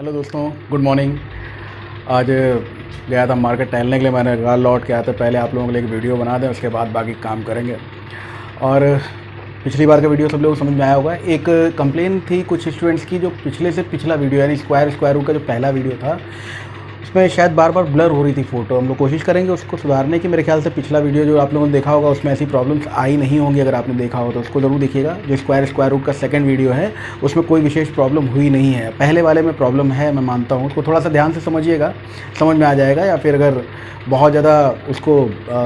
Hello दोस्तों, good morning. आज गया था मार्केट टहलने के लिए। मैंने घर लौट के आया था, पहले आप लोगों के लिए एक वीडियो बना दें, उसके बाद बाकी काम करेंगे। और पिछली बार का वीडियो सब लोग समझ में आया होगा। एक कंप्लेन थी कुछ स्टूडेंट्स की, जो पिछले से पिछला वीडियो यानी स्क्वायर रूट का जो पहला वीडियो था, उसमें शायद बार बार ब्लर हो रही थी फ़ोटो। हम लोग कोशिश करेंगे उसको सुधारने की। मेरे ख्याल से पिछला वीडियो जो आप लोगों ने देखा होगा उसमें ऐसी प्रॉब्लम्स आई नहीं होंगी। अगर आपने देखा हो तो उसको ज़रूर देखिएगा। जो स्क्वायर रूट का सेकंड वीडियो है उसमें कोई विशेष प्रॉब्लम हुई नहीं है। पहले वाले में प्रॉब्लम है, मैं मानता हूँ। उसको थोड़ा सा ध्यान से समझिएगा, समझ में आ जाएगा। या फिर अगर बहुत ज़्यादा उसको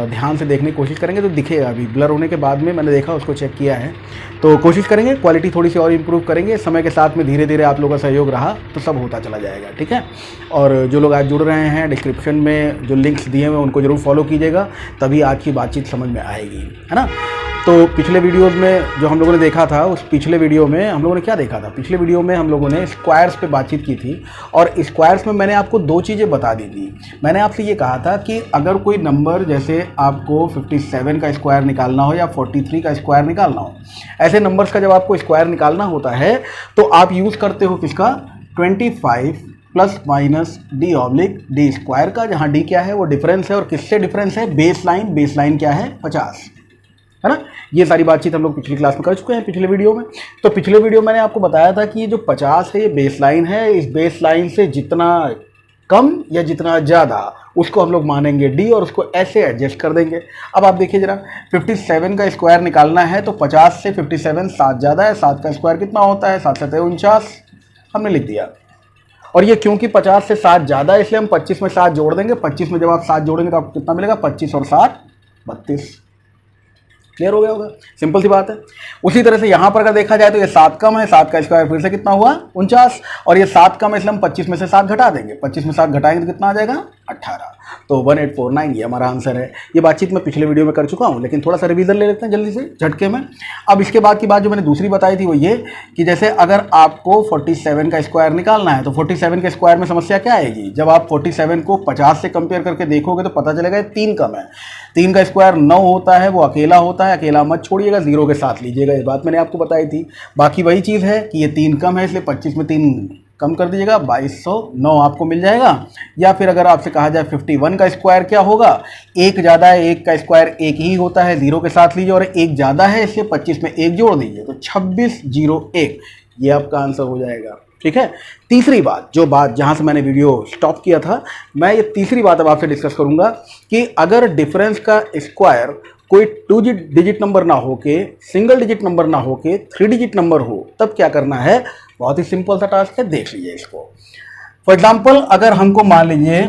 ध्यान से देखने की कोशिश करेंगे तो दिखेगा। अभी ब्लर होने के बाद में मैंने देखा, उसको चेक किया है, तो कोशिश करेंगे क्वालिटी थोड़ी सी और इम्प्रूव करेंगे। समय के साथ में धीरे धीरे आप लोगों का सहयोग रहा तो सब होता चला जाएगा, ठीक है। और जो लोग आज जुड़ रहे हैं, डिस्क्रिप्शन में जो लिंक्स दिए हुए हैं उनको ज़रूर फॉलो कीजिएगा, तभी आज की बातचीत समझ में आएगी, है ना। तो पिछले वीडियोस में जो हम लोगों ने देखा था, उस पिछले वीडियो में हम लोगों ने क्या देखा था? पिछले वीडियो में हम लोगों ने स्क्वायर्स पे बातचीत की थी। और स्क्वायर्स में मैंने आपको दो चीज़ें बता दी थी। मैंने आपसे ये कहा था कि अगर कोई नंबर, जैसे आपको 57 का स्क्वायर निकालना हो या 43 का स्क्वायर निकालना हो, ऐसे नंबर्स का जब आपको स्क्वायर निकालना होता है तो आप यूज़ करते हो किसका? 25 प्लस माइनस d/d स्क्वायर का, जहाँ d क्या है वो डिफरेंस है। और किससे डिफरेंस है? बेस लाइन क्या है? 50, है ना। ये सारी बातचीत हम लोग पिछली क्लास में कर चुके हैं, पिछले वीडियो में। तो पिछले वीडियो मैंने आपको बताया था कि ये जो 50 है ये बेस लाइन है। इस बेस लाइन से जितना कम या जितना ज़्यादा उसको हम लोग मानेंगे d, और उसको ऐसे एडजस्ट कर देंगे। अब आप देखिए जरा, 57 का स्क्वायर निकालना है तो 50 से 57 7 ज़्यादा है। 7 का स्क्वायर कितना होता है? 7 7 49, हमने लिख दिया। और ये क्योंकि 50 से 7 ज़्यादा है इसलिए हम 25 में 7 जोड़ देंगे। 25 में जब आप 7 जोड़ेंगे तो आपको कितना मिलेगा? 25 और 7 32। क्लियर हो गया होगा? सिंपल सी बात है। उसी तरह से यहाँ पर अगर देखा जाए तो ये 7 कम है, 7 का स्क्वायर फिर से कितना हुआ? 49। और ये 7 कम है इसलिए हम 25 में से 7 घटा देंगे। 25 में 7 घटाएंगे तो कितना आ जाएगा? 18। तो 1849 ये हमारा आंसर है। ये बातचीत मैं पिछले वीडियो में कर चुका हूँ, लेकिन थोड़ा सा रिवीजन ले लेते हैं जल्दी से झटके में। अब इसके बाद की बात जो मैंने दूसरी बताई थी वो ये कि जैसे अगर आपको 47 का स्क्वायर निकालना है तो 47 के स्क्वायर में समस्या क्या आएगी? जब आप 47 को 50 से कंपेयर करके देखोगे तो पता चलेगा 3 कम है। 3 का स्क्वायर 9 होता है, वो अकेला होता है। अकेला मत छोड़िएगा, 0 के साथ लीजिएगा। इस बात मैंने आपको बताई थी। बाकी वही चीज़ है कि ये 3 कम है, इसलिए 25 में 3 कम कर दीजिएगा, 2209 आपको मिल जाएगा। या फिर अगर आपसे कहा जाए 51 का स्क्वायर क्या होगा? 1 ज़्यादा है, 1 का स्क्वायर 1 ही होता है, 0 के साथ लीजिए। और 1 ज़्यादा है इसलिए 25 में 1 जोड़ दीजिए, तो 2601 ये आपका आंसर हो जाएगा, ठीक है। तीसरी बात, जो बात जहाँ से मैंने वीडियो स्टॉप किया था, मैं ये तीसरी बात अब आपसे डिस्कस करूँगा कि अगर डिफरेंस का स्क्वायर कोई 2 डिजिट नंबर ना हो के, सिंगल डिजिट नंबर ना हो के 3 डिजिट नंबर हो, तब क्या करना है? बहुत ही सिंपल सा टास्क है, देख लीजिए इसको। फॉर एग्जाम्पल, अगर हमको मान लीजिए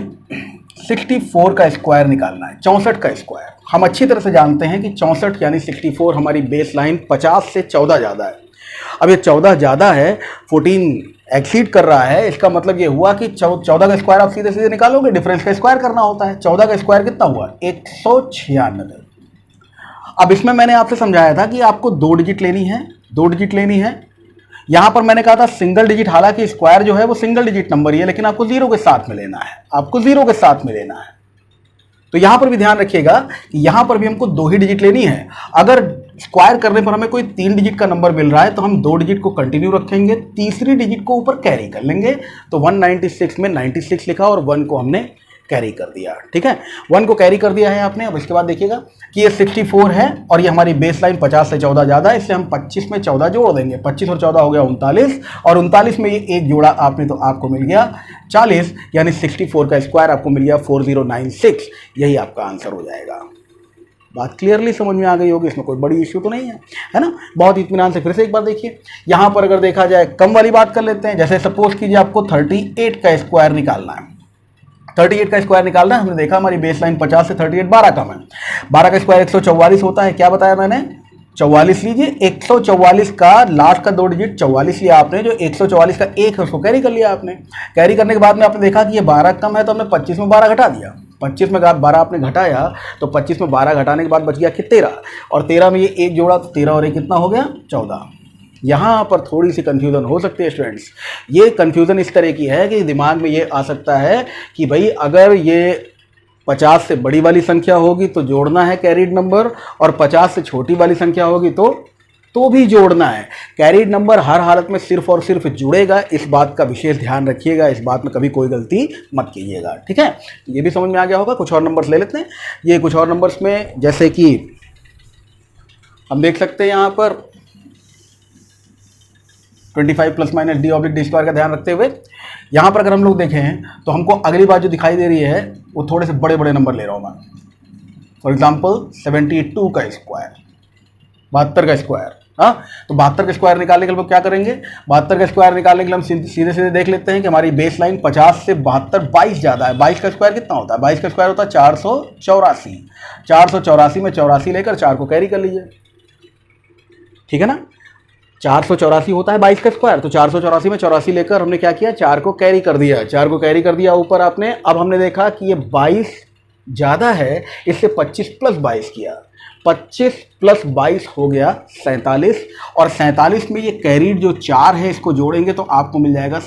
64 का स्क्वायर निकालना है, 64 का स्क्वायर। हम अच्छी तरह से जानते हैं कि 64 यानी 64 हमारी बेस लाइन 50 से 14 ज़्यादा है। अब ये 14 ज़्यादा है, 14 एक्सीड कर रहा है, इसका मतलब ये हुआ कि 14 का स्क्वायर आप सीधे सीधे निकालोगे, डिफरेंस का स्क्वायर करना होता है। 14 का स्क्वायर कितना हुआ? 196। अब इसमें मैंने आपसे समझाया था कि आपको 2 डिजिट लेनी है, 2 डिजिट लेनी है। यहां पर मैंने कहा था सिंगल डिजिट, हालांकि स्क्वायर जो है वो सिंगल डिजिट नंबर ही है, लेकिन आपको 0 के साथ में लेना है, आपको 0 के साथ में लेना है। तो यहां पर भी ध्यान रखिएगा कि यहां पर भी हमको 2 ही डिजिट लेनी है। अगर स्क्वायर करने पर हमें कोई 3 डिजिट का नंबर मिल रहा है तो हम 2 डिजिट को कंटिन्यू रखेंगे, तीसरी डिजिट को ऊपर कैरी कर लेंगे। तो 196 में 96 लिखा और 1 को हमने कैरी कर दिया, ठीक है। 1 को कैरी कर दिया है आपने। अब इसके बाद देखिएगा कि ये 64 है और ये हमारी बेस लाइन 50 से 14 ज़्यादा है, इसलिए हम 25 में 14 जोड़ देंगे। 25 और 14 हो गया 39, और 39 में ये 1 जोड़ा आपने तो आपको मिल गया 40, यानी 64 का स्क्वायर आपको मिल गया 4096। यही आपका आंसर हो जाएगा। बात क्लियरली समझ में आ गई होगी, इसमें कोई बड़ी इश्यू तो नहीं है ना। बहुत इत्मीनान से फिर से एक बार देखिए। यहाँ पर अगर देखा जाए कम वाली बात कर लेते हैं। जैसे सपोज कीजिए आपको 38 का स्क्वायर निकालना है। 38 का स्क्वायर निकालना है, हमने देखा हमारी बेस लाइन 50 से 38 12 कम है। 12 का स्क्वायर 144 होता है। क्या बताया मैंने? 44 लीजिए। 144 का लास्ट का 2 डिजिट 44 लिया आपने, जो 144 का 1 है उसको कैरी कर लिया आपने। कैरी करने के बाद में आपने देखा कि ये 12 कम है, तो हमने 25 में 12 घटा दिया। 25 में 12 आपने घटाया तो 25 में 12 घटाने के बाद बच गया कि 13, और 13 में ये 1 जोड़ा तो 13 और 1 कितना हो गया? 14। यहाँ पर थोड़ी सी कंफ्यूजन हो सकती है स्टूडेंट्स। ये कंफ्यूजन इस तरह की है कि दिमाग में ये आ सकता है कि भाई अगर ये 50 से बड़ी वाली संख्या होगी तो जोड़ना है कैरिड नंबर, और 50 से छोटी वाली संख्या होगी तो तो भी जोड़ना है। कैरिड नंबर हर हालत में सिर्फ और सिर्फ जुड़ेगा, इस बात का विशेष ध्यान रखिएगा, इस बात में कभी कोई गलती मत कीजिएगा, ठीक है। ये भी समझ में आ गया होगा। कुछ और नंबर्स ले लेते हैं। ये कुछ और नंबर्स में जैसे कि हम देख सकते हैं यहाँ पर 25 plus minus D oblique D square का ध्यान रखते हुए यहाँ पर अगर हम लोग देखें तो हमको अगली बात जो दिखाई दे रही है वो थोड़े से बड़े बड़े नंबर ले रहा हूँ मैं। फॉर एग्जाम्पल 72 का स्क्वायर, 72 का स्क्वायर। हाँ, तो 72 का स्क्वायर निकालने के लिए हम क्या करेंगे, 72 का स्क्वायर निकालने के लिए हम सीधे सीधे देख लेते हैं कि हमारी बेस लाइन 50 से 72 22 ज़्यादा है। 22 का स्क्वायर कितना होता है, 22 का स्क्वायर होता है 484। 484 में 84 लेकर 4 को कैरी कर लीजिए, ठीक है ना। 484 होता है 22 का स्क्वायर, तो 484 में 84 लेकर हमने क्या किया, 4 को कैरी कर दिया, 4 को कैरी कर दिया ऊपर आपने। अब हमने देखा कि ये 22 ज़्यादा है, इससे 25 प्लस 22 किया, 25 प्लस 22 हो गया 47, और 47 में ये कैरीड जो 4 है इसको जोड़ेंगे तो आपको मिल जाएगा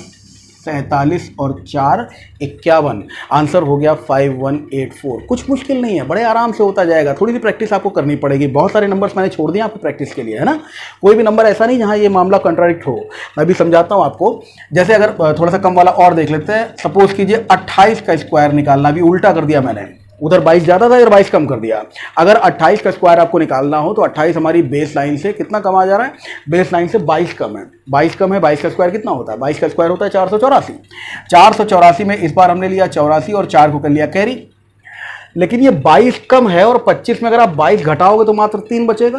47 और 4 51। आंसर हो गया 5184। कुछ मुश्किल नहीं है, बड़े आराम से होता जाएगा। थोड़ी सी प्रैक्टिस आपको करनी पड़ेगी। बहुत सारे नंबर्स मैंने छोड़ दिए आपको प्रैक्टिस के लिए, है ना। कोई भी नंबर ऐसा नहीं जहाँ ये मामला कंट्राडिक्ट हो। मैं भी समझाता हूँ आपको। जैसे अगर थोड़ा सा कम वाला और देख लेते हैं। सपोज कीजिए 28 का स्क्वायर निकालना, अभी उल्टा कर दिया मैंने, उधर 22 ज़्यादा था, इधर 22 कम कर दिया। अगर 28 का स्क्वायर आपको निकालना हो तो 28 हमारी बेस लाइन से कितना कम आ जा रहा है, बेस लाइन से 22 कम है। 22 कम है, 22 का स्क्वायर कितना होता है, 22 का स्क्वायर होता है 484। 484 में इस बार हमने लिया 84 और 4 को कर लिया कैरी। लेकिन ये 22 कम है और 25 में अगर आप 22 घटाओगे तो मात्र 3 बचेगा।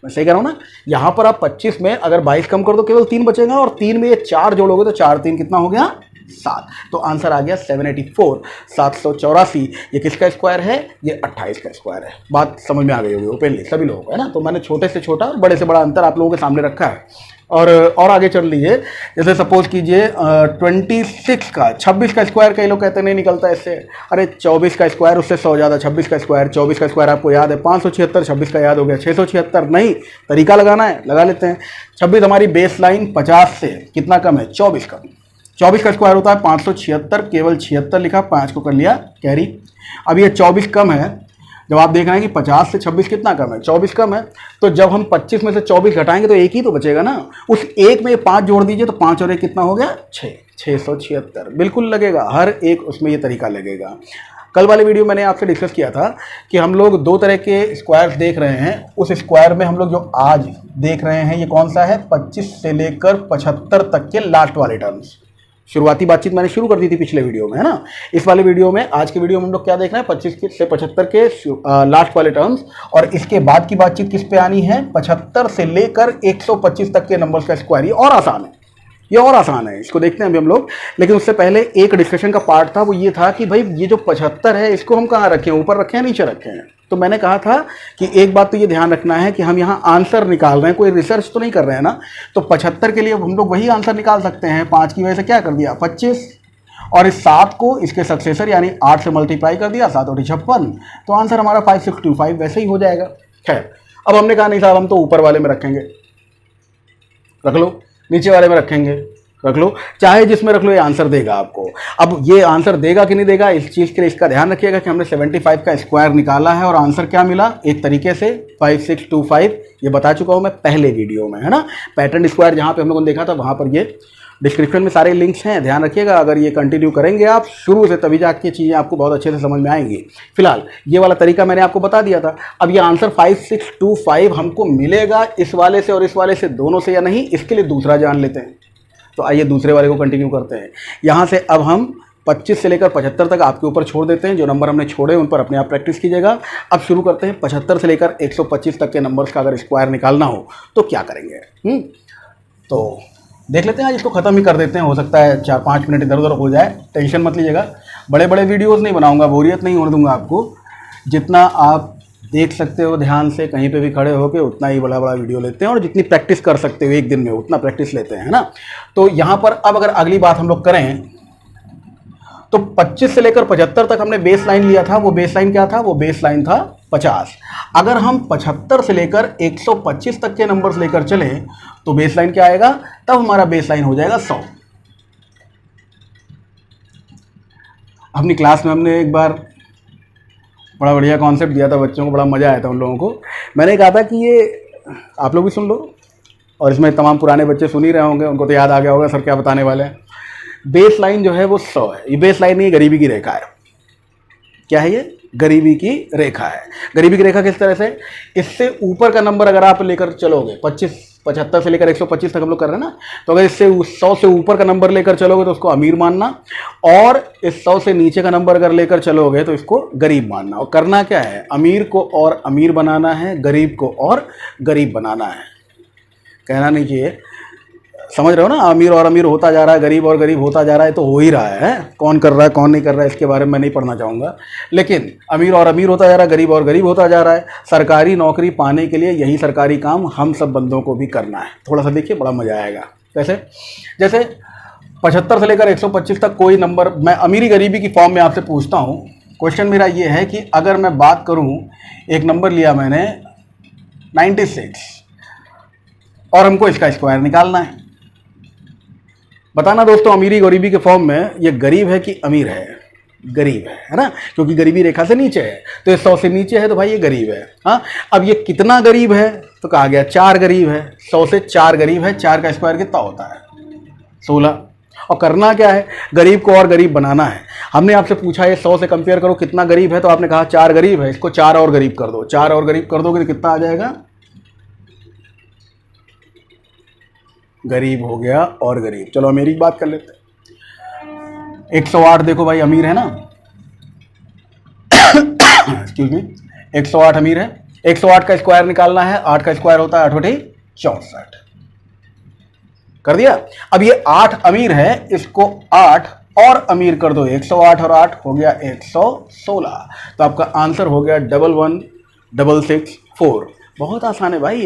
मैं सही कह रहा हूँ ना। यहाँ पर आप 25 में अगर 22 कम कर दो केवल 3 बचेगा, और 3 में ये 4 जोड़ोगे तो 4 3 कितना हो गया, 7। तो आंसर आ गया 784, 784। ये किसका स्क्वायर है, ये 28 का स्क्वायर है। बात समझ में आ गई होगी ओपनली सभी लोगों को, है ना। तो मैंने छोटे से छोटा और बड़े से बड़ा अंतर आप लोगों के सामने रखा है। और आगे चल लीजिए। जैसे सपोज कीजिए 26 का 26 का स्क्वायर, कई लोग कहते नहीं निकलता इससे। अरे 24 का स्क्वायर उससे 100 ज़्यादा, 26 का स्क्वायर, 24 का स्क्वायर आपको याद है 576, 26 का याद हो गया 676। नहीं, तरीका लगाना है, लगा लेते हैं। 26 हमारी बेस लाइन 50 से कितना कम है, 24 कम। 24 का स्क्वायर होता है 576, केवल 76 लिखा, 5 को कर लिया कैरी। अब ये 24 कम है। जब आप देख रहे हैं कि 50 से 26 कितना कम है, 24 कम है, तो जब हम 25 में से 24 घटाएंगे तो एक ही तो बचेगा ना। उस एक में 5 जोड़ दीजिए तो 5 और 1 कितना हो गया, 676। बिल्कुल लगेगा, हर एक उसमें ये तरीका लगेगा। कल वाले वीडियो मैंने आपसे डिस्कस किया था कि हम लोग 2 तरह के स्क्वायर्स देख रहे हैं। उस स्क्वायर में हम लोग जो आज देख रहे हैं ये कौन सा है, 25 से लेकर 75 तक के लास्ट वाले टर्म्स। शुरुआती बातचीत मैंने शुरू कर दी थी पिछले वीडियो में, है ना। इस वाले वीडियो में, आज के वीडियो में हम लोग क्या देख रहे हैं, 25 से 75 के लास्ट वाले टर्म्स। और इसके बाद की बातचीत किस पे आनी है, 75 से लेकर 125 तक के नंबर्स का स्क्वायर। ये और आसान है, ये और आसान है, इसको देखते हैं अभी हम लोग। लेकिन उससे पहले एक डिस्कशन का पार्ट था, वो ये था कि भाई ये जो 75 है इसको हम कहाँ रखें, ऊपर रखें या नीचे रखें। तो मैंने कहा था कि एक बात तो ये ध्यान रखना है कि हम यहाँ आंसर निकाल रहे हैं, कोई रिसर्च तो नहीं कर रहे हैं ना। तो 75 के लिए हम लोग वही आंसर निकाल सकते हैं। 5 की वजह से क्या कर दिया 25, और इस 7 को इसके सक्सेसर यानी 8 से मल्टीप्लाई कर दिया, 7 और 56। तो आंसर हमारा 5625 वैसे ही हो जाएगा। खैर, अब हमने कहा नहीं साहब हम तो ऊपर वाले में रखेंगे, रख लो, नीचे वाले में रखेंगे, रख लो, चाहे जिसमें रख लो, ये आंसर देगा आपको। अब ये आंसर देगा कि नहीं देगा, इस चीज़ के लिए इसका ध्यान रखिएगा कि हमने 75 का स्क्वायर निकाला है और आंसर क्या मिला, एक तरीके से 5625। ये बता चुका हूँ मैं पहले वीडियो में, है ना। पैटर्न स्क्वायर जहाँ पे हम लोगों ने देखा था वहाँ पर ये डिस्क्रिप्शन में सारे लिंक्स हैं, ध्यान रखिएगा। अगर ये कंटिन्यू करेंगे आप शुरू से, तभी जाके चीज़ें आपको बहुत अच्छे से समझ में आएंगी। फिलहाल ये वाला तरीका मैंने आपको बता दिया था। अब ये आंसर 5625 हमको मिलेगा इस वाले से और इस वाले से, दोनों से या नहीं, इसके लिए दूसरा जान लेते हैं। तो आइए दूसरे वाले को कंटिन्यू करते हैं। यहाँ से अब हम 25 से लेकर 75 तक आपके ऊपर छोड़ देते हैं। जो नंबर हमने छोड़े उन पर अपने आप प्रैक्टिस कीजिएगा। अब शुरू करते हैं। 75 से लेकर 125 तक के नंबर्स का अगर स्क्वायर निकालना हो तो क्या करेंगे। तो देख लेते हैं, आज इसको ख़त्म ही कर देते हैं। हो सकता है 4-5 मिनट इधर उधर हो जाए, टेंशन मत लीजिएगा। बड़े बड़े वीडियोज़ नहीं बनाऊँगा, बोरियत नहीं होने दूंगा आपको। जितना आप देख सकते हो ध्यान से कहीं पे भी खड़े होकर, उतना ही बड़ा बड़ा वीडियो लेते हैं। और जितनी प्रैक्टिस कर सकते हो एक दिन में उतना प्रैक्टिस लेते हैं, है ना। तो यहाँ पर अब अगर अगली बात हम लोग करें तो 25 से लेकर 75 तक हमने बेस लाइन लिया था। वो बेस लाइन क्या था, वो बेस लाइन था 50। अगर हम 75 से लेकर 125 तक के नंबर्स लेकर चलें तो बेस लाइन क्या आएगा, तब हमारा बेस लाइन हो जाएगा 100। अपनी क्लास में हमने एक बार बड़ा बढ़िया कॉन्सेप्ट दिया था बच्चों को, बड़ा मज़ा आया था उन लोगों को। मैंने कहा था कि ये आप लोग भी सुन लो, और इसमें तमाम पुराने बच्चे सुन ही रहे होंगे, उनको तो याद आ गया होगा सर क्या बताने वाले हैं। बेस लाइन जो है वो 100 है। ये बेस लाइन नहीं, गरीबी की रेखा है। क्या है ये? गरीबी की रेखा है। गरीबी की रेखा किस तरह से? इससे ऊपर का नंबर अगर आप लेकर चलोगे, 75 से लेकर 125 तक हम लोग कर रहे हैं ना, तो अगर इससे 100 से ऊपर का नंबर लेकर चलोगे तो उसको अमीर मानना, और इस 100 से नीचे का नंबर अगर लेकर चलोगे तो इसको गरीब मानना। और करना क्या है? अमीर को और अमीर बनाना है, गरीब को और गरीब बनाना है। कहना नहीं चाहिए, समझ रहे हो ना? अमीर और अमीर होता जा रहा है, गरीब और गरीब होता जा रहा है, तो हो ही रहा है। कौन कर रहा है कौन नहीं कर रहा है इसके बारे में मैं नहीं पढ़ना चाहूँगा, लेकिन अमीर और अमीर होता जा रहा है, गरीब और गरीब होता जा रहा है। सरकारी नौकरी पाने के लिए यही सरकारी काम हम सब बंदों को भी करना है। थोड़ा सा देखिए, बड़ा मज़ा आएगा। कैसे? जैसे 75 से लेकर 125 तक कोई नंबर, मैं अमीरी गरीबी की फॉर्म में आपसे पूछता हूँ। क्वेश्चन मेरा ये है कि अगर मैं बात करूँ, एक नंबर लिया मैंने 96, और हमको इसका स्क्वायर निकालना है। बताना दोस्तों, अमीरी गरीबी के फॉर्म में ये गरीब है कि अमीर है? गरीब है ना, क्योंकि गरीबी रेखा से नीचे है, तो ये 100 से नीचे है, तो भाई ये गरीब है। हाँ, अब ये कितना गरीब है? तो कहा गया 4 गरीब है। 100 से 4 गरीब है। 4 का स्क्वायर कितना होता है? 16। और करना क्या है? गरीब को और गरीब बनाना है। हमने आपसे पूछा ये 100 से कंपेयर करो कितना गरीब है, तो आपने कहा 4 गरीब है, इसको 4 और गरीब कर दो। 4 और गरीब कर दोगे तो कितना आ जाएगा? गरीब हो गया और गरीब। चलो अमीरी की बात कर लेते हैं। 108 देखो भाई, अमीर है ना, एक्सक्यूज मी, 108 अमीर है। 108 का स्क्वायर निकालना है। 8 का स्क्वायर होता है 8 × 64। कर दिया। अब ये 8 अमीर है, इसको 8 और अमीर कर दो। 108 और 8 हो गया 116। तो आपका आंसर हो गया 11664। बहुत आसान है भाई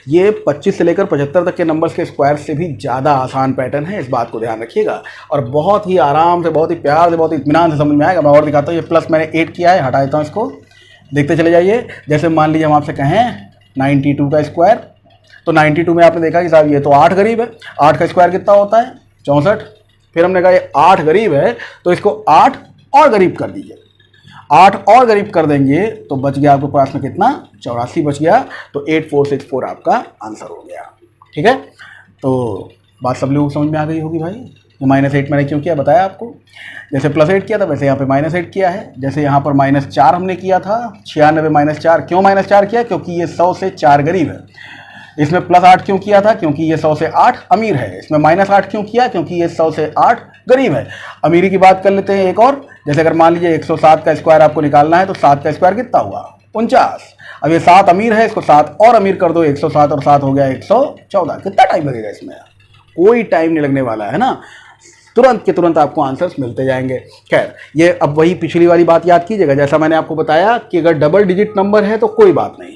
ये 25 से लेकर 75 तक के नंबर्स के स्क्वायर से भी ज़्यादा आसान पैटर्न है। इस बात को ध्यान रखिएगा, और बहुत ही आराम से, बहुत ही प्यार से, बहुत ही इत्मीनान से समझ में आएगा। मैं और दिखाता हूँ। ये प्लस मैंने 8 किया है, हटा देता हूँ इसको, देखते चले जाइए। जैसे मान लीजिए हम आपसे कहें 92 का स्क्वायर, तो 92 में आपने देखा कि साहब ये तो 8 गरीब है। 8 का स्क्वायर कितना होता है? 64। फिर हमने कहा ये 8 गरीब है, तो इसको 8 और गरीब कर दीजिए। 8 और गरीब कर देंगे तो बच गया आपके पास में कितना? 84 बच गया। तो 8464 आपका आंसर हो गया। ठीक है, तो बात सब लोगों को समझ में आ गई होगी भाई। ये -8 मैंने क्यों किया बताया आपको। जैसे +8 किया था, वैसे यहाँ पे -8 किया है। जैसे यहाँ पर -4 हमने किया था, 96 -4। क्यों -4 किया? क्योंकि ये 100 से 4 गरीब है। इसमें +8 क्यों किया था? क्योंकि ये 100 से 8 अमीर है। इसमें -8 क्यों किया? क्योंकि ये 100 से 8 गरीब है। अमीरी की बात कर लेते हैं एक और। जैसे अगर मान लीजिए 107 का स्क्वायर आपको निकालना है, तो 7 का स्क्वायर कितना हुआ? 49। अब ये 7 अमीर है, इसको 7 और अमीर कर दो। 107 और 7 हो गया 114। कितना टाइम लगेगा इसमें? कोई टाइम नहीं लगने वाला है ना, तुरंत के तुरंत आपको आंसर्स मिलते जाएंगे। खैर, ये अब वही पिछली वाली बात याद कीजिएगा। जैसा मैंने आपको बताया कि अगर डबल डिजिट नंबर है तो कोई बात नहीं,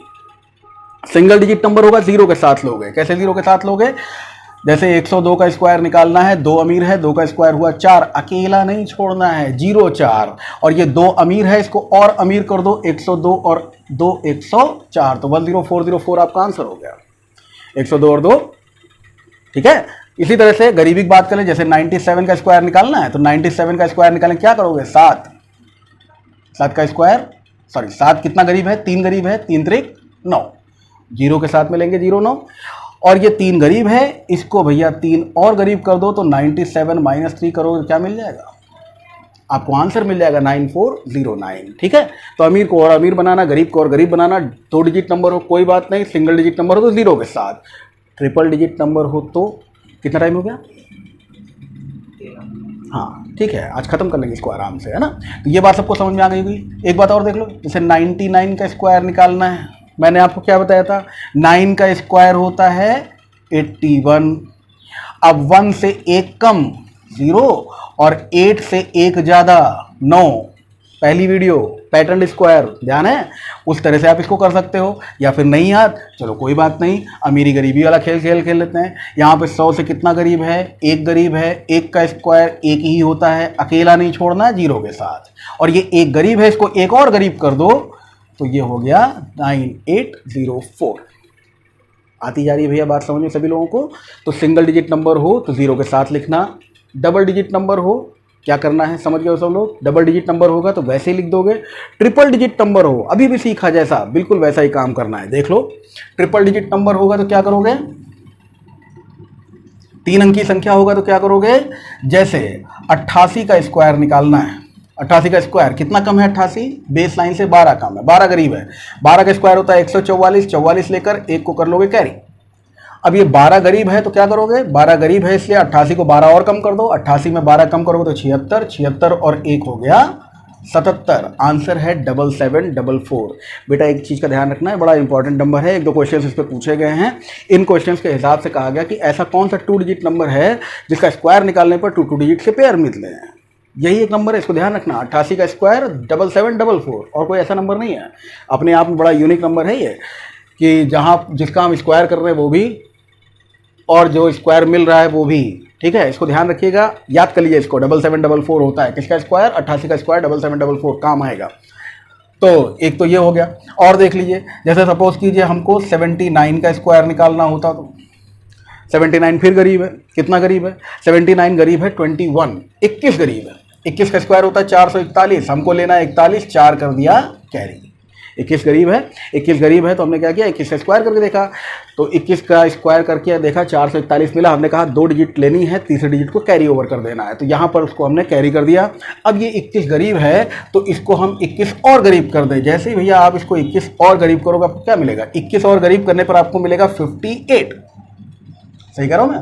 सिंगल डिजिट नंबर होगा 0 के साथ लोगे। कैसे 0 के साथ लोगे? जैसे 102 का स्क्वायर निकालना है, 2 अमीर है, 2 का स्क्वायर हुआ 4, अकेला नहीं छोड़ना है, 0 4। और ये 2 अमीर है, इसको और अमीर कर दो, 102 और 2 104। तो 10404 आपका आंसर हो गया। 102 और 2, ठीक है। इसी तरह से गरीबी की बात करें, जैसे 97 का स्क्वायर निकालना है, तो 97 का स्क्वायर निकालें, क्या करोगे? 7 का स्क्वायर, सॉरी 7 कितना गरीब है? 3 गरीब है, 3 त्रिक 9। 0 के साथ में लेंगे 0 9, और ये 3 गरीब है, इसको भैया 3 और गरीब कर दो, तो 97 - 3 करोगे, क्या मिल जाएगा? आपको आंसर मिल जाएगा 9409। ठीक है, तो अमीर को और अमीर बनाना, गरीब को और गरीब बनाना। 2 डिजिट नंबर हो कोई बात नहीं, सिंगल डिजिट नंबर हो तो 0 के साथ, ट्रिपल डिजिट नंबर हो तो कितना टाइम हो गया? हाँ ठीक है, आज खत्म कर लेंगे इसको आराम से, है ना। तो ये बात सबको समझ में आ गई होगी। एक बात और देख लो, जैसे 99 का स्क्वायर निकालना है, मैंने आपको क्या बताया था? 9 का स्क्वायर होता है 81। अब 1 से 1 कम 0, और 8 से 1 ज़्यादा 9। पहली वीडियो पैटर्न स्क्वायर ध्यान है, उस तरह से आप इसको कर सकते हो। या फिर नहीं याद, चलो कोई बात नहीं, अमीरी गरीबी वाला खेल लेते हैं। यहाँ पे 100 से कितना गरीब है? 1 गरीब है। 1 का स्क्वायर 1 ही होता है, अकेला नहीं छोड़ना है 0 के साथ। और ये 1 गरीब है, इसको 1 और गरीब कर दो, तो ये हो गया 9804। आती जा रही है भैया बात समझ में सभी लोगों को। तो सिंगल डिजिट नंबर हो तो 0 के साथ लिखना, डबल डिजिट नंबर हो क्या करना है समझ गए सब लोग। डबल डिजिट नंबर होगा तो वैसे ही लिख दोगे, ट्रिपल डिजिट नंबर हो अभी भी सीखा जैसा बिल्कुल वैसा ही काम करना है। देख लो, ट्रिपल डिजिट नंबर होगा तो क्या करोगे, 3 अंक की संख्या होगा तो क्या करोगे, जैसे 88 का स्क्वायर निकालना है। 88 का स्क्वायर कितना कम है, 88 बेस लाइन से 12 कम है, 12 करीब है। 12 का स्क्वायर होता है 144, 44 लेकर 1 को कर लोगे कैरी। अब ये 12 गरीब है तो क्या करोगे, 12 गरीब है इसलिए 88 को 12 और कम कर दो, 88 में 12 कम करोगे तो 76, 76 और 1 हो गया 77। आंसर है 7744। बेटा एक चीज़ का ध्यान रखना है, बड़ा इंपॉर्टेंट नंबर है, 1-2 क्वेश्चन इस पर पूछे गए हैं। इन क्वेश्चंस के हिसाब से कहा गया कि ऐसा कौन सा 2 डिजिट नंबर है जिसका स्क्वायर निकालने पर 2 डिजिट के पेयर मिलते हैं। यही एक नंबर है, इसको ध्यान रखना। 88 का स्क्वायर 7744, और कोई ऐसा नंबर नहीं है। अपने आप में बड़ा यूनिक नंबर है ये, कि जहाँ जिसका हम स्क्वायर कर रहे हैं वो भी और जो स्क्वायर मिल रहा है वो भी। ठीक है, इसको ध्यान रखिएगा, याद कर लीजिए इसको। 7744 होता है किसका स्क्वायर, 88 का स्क्वायर 7744 काम आएगा। तो एक तो ये हो गया। और देख लीजिए, जैसे सपोज कीजिए हमको 79 का स्क्वायर निकालना होता तो 79 फिर गरीब है, कितना गरीब है, 79 गरीब है 21, 21 गरीब है। 21 का स्क्वायर होता है 441, हमको लेना है 41, 4 कर दिया कैरी। 21 गरीब है, 21 गरीब है तो हमने क्या किया, 21 का स्क्वायर करके देखा, तो 21 का स्क्वायर करके देखा 441 मिला। हमने कहा 2 डिजिट लेनी है, तीसरे डिजिट को कैरी ओवर कर देना है, तो यहाँ पर उसको हमने कैरी कर दिया। अब ये 21 गरीब है तो इसको हम 21 और गरीब कर दें। जैसे ही भैया आप इसको 21 और गरीब करोगे आपको क्या मिलेगा, 21 और गरीब करने पर आपको मिलेगा 58। सही कह रहा हूँ मैं,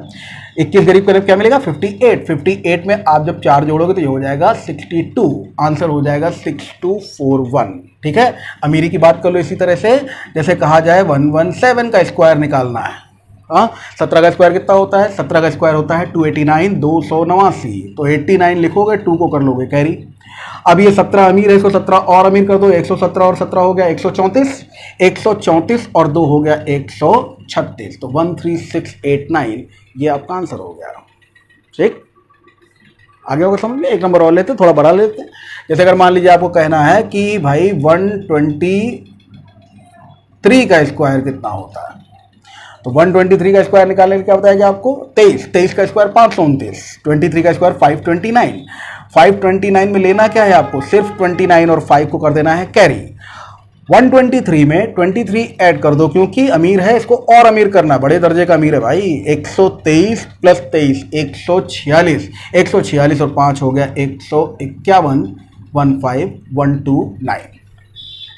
21 गरीब करने पर क्या मिलेगा 58। 58 में आप जब 4 जोड़ोगे तो ये हो जाएगा 62। आंसर हो जाएगा 6241। ठीक है, अमीरी की बात कर लो इसी तरह से, जैसे कहा जाए 117 का स्क्वायर निकालना है। हाँ, 17 का स्क्वायर कितना होता है, 17 का स्क्वायर होता है 289, 289, तो 89 लिखोगे, 2 को कर लोगे कैरी। अब ये 17 अमीर है, इसको 17 और अमीर कर दो, 117 और 17 हो गया 134, 134 और 2 हो गया 136, तो 13689 ये आपका आंसर हो गया। ठीक, आगे होगा समझ में। एक नंबर और लेते, थोड़ा बढ़ा लेते हैं। जैसे अगर मान लीजिए आपको कहना है कि भाई 123 का स्क्वायर कितना होता है, तो 123 का स्क्वायर निकालने के लिए क्या बताएगा आपको, 23, 23 का स्क्वायर 529, 23 का स्क्वायर 529, 529 में लेना क्या है आपको, सिर्फ 29 और 5 को कर देना है कैरी। 123 में 23 ऐड कर दो, क्योंकि अमीर है इसको और अमीर करना, बड़े दर्जे का अमीर है भाई। 123 प्लस 23 146, 146 और 5 हो गया 151, 15129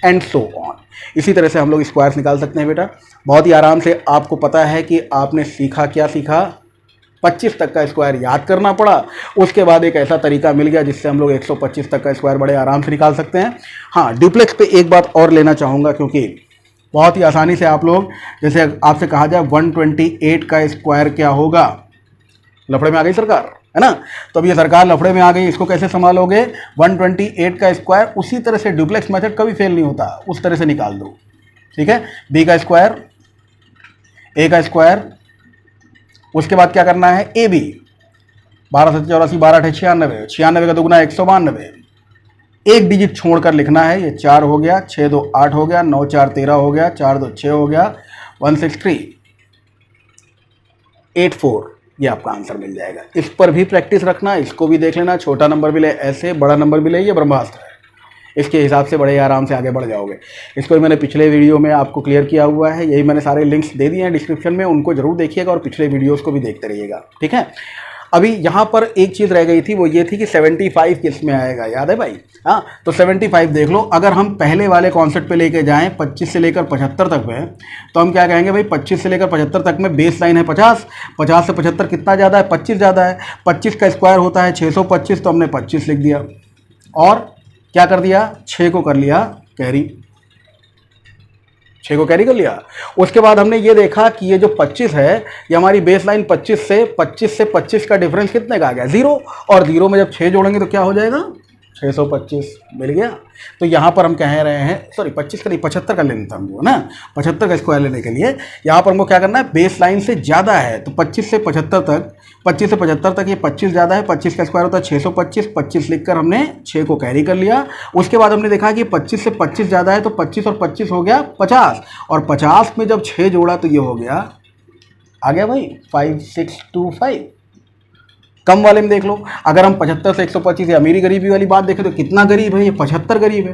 एंड सो ऑन। इसी तरह से हम लोग स्क्वायर्स निकाल सकते हैं बेटा, बहुत ही आराम से। आपको पता है कि आपने सीखा, क्या सीखा, 25 तक का स्क्वायर याद करना पड़ा। उसके बाद एक ऐसा तरीका मिल गया जिससे हम लोग 125 तक का स्क्वायर बड़े आराम से निकाल सकते हैं। हाँ, ड्यूप्लेक्स पे एक बात और लेना चाहूँगा, क्योंकि बहुत ही आसानी से आप लोग, जैसे आपसे कहा जाए 128 का स्क्वायर क्या होगा, लफड़े में आ गई सरकार, है ना। तो अब ये सरकार लफड़े में आ गई, इसको कैसे संभालोगे, 128 का स्क्वायर उसी तरह से, ड्यूप्लेक्स मेथड कभी फेल नहीं होता, उस तरह से निकाल दो। ठीक है, बी का स्क्वायर, ए का स्क्वायर, उसके बाद क्या करना है, ए बी, 12 7 84, 12 8 96, 96 का दुगना 192, एक डिजिट छोड़कर लिखना है, ये 4 हो गया, 6 2 8 हो गया, 9 4 13 हो गया, 4 2 6 हो गया, 16384, ये आपका आंसर मिल जाएगा। इस पर भी प्रैक्टिस रखना, इसको भी देख लेना, छोटा नंबर भी ले ऐसे, बड़ा नंबर भी ले, ये ब्रह्मास्त्र है, इसके हिसाब से बड़े आराम से आगे बढ़ जाओगे। इसको भी मैंने पिछले वीडियो में आपको क्लियर किया हुआ है, यही मैंने सारे लिंक्स दे दिए हैं डिस्क्रिप्शन में, उनको जरूर देखिएगा और पिछले वीडियोस को भी देखते रहिएगा। ठीक है, अभी यहाँ पर एक चीज़ रह गई थी, वो ये थी कि 75 किस में आएगा, याद है भाई। हाँ, तो 75 देख लो, अगर हम पहले वाले कॉन्सेप्ट पे लेके जाएं 25 से लेकर 75 तक में, तो हम क्या कहेंगे भाई, 25 से लेकर 75 तक में बेस लाइन है 50, 50 से 75 कितना ज़्यादा है, 25 ज़्यादा है। 25 का स्क्वायर होता है 625, तो हमने 25 लिख दिया और क्या कर दिया, 6 को कर लिया कैरी, 6 को कैरी कर लिया। उसके बाद हमने ये देखा कि ये जो 25 है, ये हमारी बेस लाइन 25 से 25 का डिफरेंस कितने का आ गया, 0, और 0 में जब 6 जोड़ेंगे तो क्या हो जाएगा, 625 मिल गया। तो यहाँ पर हम कह रहे हैं, सॉरी 25 का नहीं 75 का लेना था हमको ना, 75 का स्क्वायर लेने के लिए यहाँ पर हमको क्या करना है, बेस लाइन से ज़्यादा है, तो 25 से 75 तक, 25 से 75 तक ये 25 ज़्यादा है, 25 का स्क्वायर होता है 625, 25 लिखकर हमने 6 को कैरी कर लिया। उसके बाद हमने देखा कि 25 से 25 ज़्यादा है, तो 25 और 25 हो गया 50, और 50 में जब 6 जोड़ा तो ये हो गया, आ गया भाई 5625। कम वाले में देख लो, अगर हम 75 से 125 या अमीरी गरीबी वाली बात देखें तो कितना गरीब है, ये 75 गरीब है।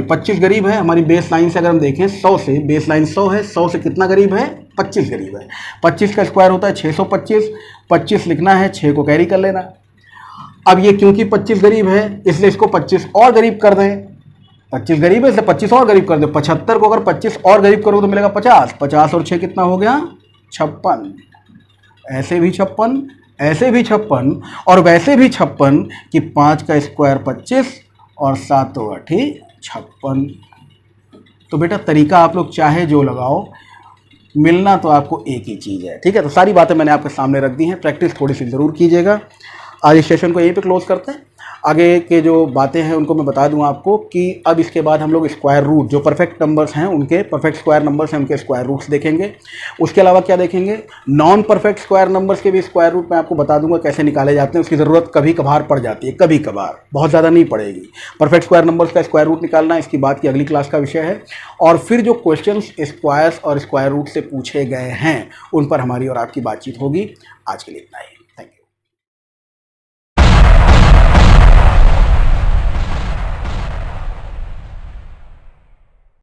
25 गरीब है। हमारी बेस लाइन से अगर हम देखें 100 से, बेस लाइन 100 है, 100 से कितना गरीब है, 25 गरीब है। 25 का स्क्वायर होता है 625, 25 लिखना है, 6 को कैरी कर लेना। अब ये क्योंकि 25 गरीब है इसलिए इसको 25 और गरीब कर दें, 25 गरीब है इसलिए 25 और गरीब कर दो। 75 को अगर 25 और गरीब करो तो मिलेगा 50, 50 और 6 कितना हो गया, 56। ऐसे भी 56, ऐसे भी 56 और वैसे भी 56 कि 5 का स्क्वायर 25 और 7 और 8 56। तो बेटा तरीका आप लोग चाहे जो लगाओ, मिलना तो आपको एक ही चीज़ है, ठीक है। तो सारी बातें मैंने आपके सामने रख दी हैं, प्रैक्टिस थोड़ी सी ज़रूर कीजिएगा। आज इस सेशन को यहीं पे क्लोज करते हैं। आगे के जो बातें हैं उनको मैं बता दूं आपको कि अब इसके बाद हम लोग स्क्वायर रूट, जो परफेक्ट नंबर्स हैं उनके, परफेक्ट स्क्वायर नंबर्स हैं उनके स्क्वायर रूट्स देखेंगे। उसके अलावा क्या देखेंगे, नॉन परफेक्ट स्क्वायर नंबर्स के भी स्क्वायर रूट मैं आपको बता दूंगा कैसे निकाले जाते हैं। उसकी ज़रूरत कभी कभार पड़ जाती है, कभी कभार, बहुत ज़्यादा नहीं पड़ेगी। परफेक्ट स्क्वायर नंबर्स का स्क्वायर रूट निकालना इसकी बात की अगली क्लास का विषय है। और फिर जो क्वेश्चन स्क्वायर्स और स्क्वायर रूट से पूछे गए हैं उन पर हमारी और आपकी बातचीत होगी। आज के लिए इतना ही।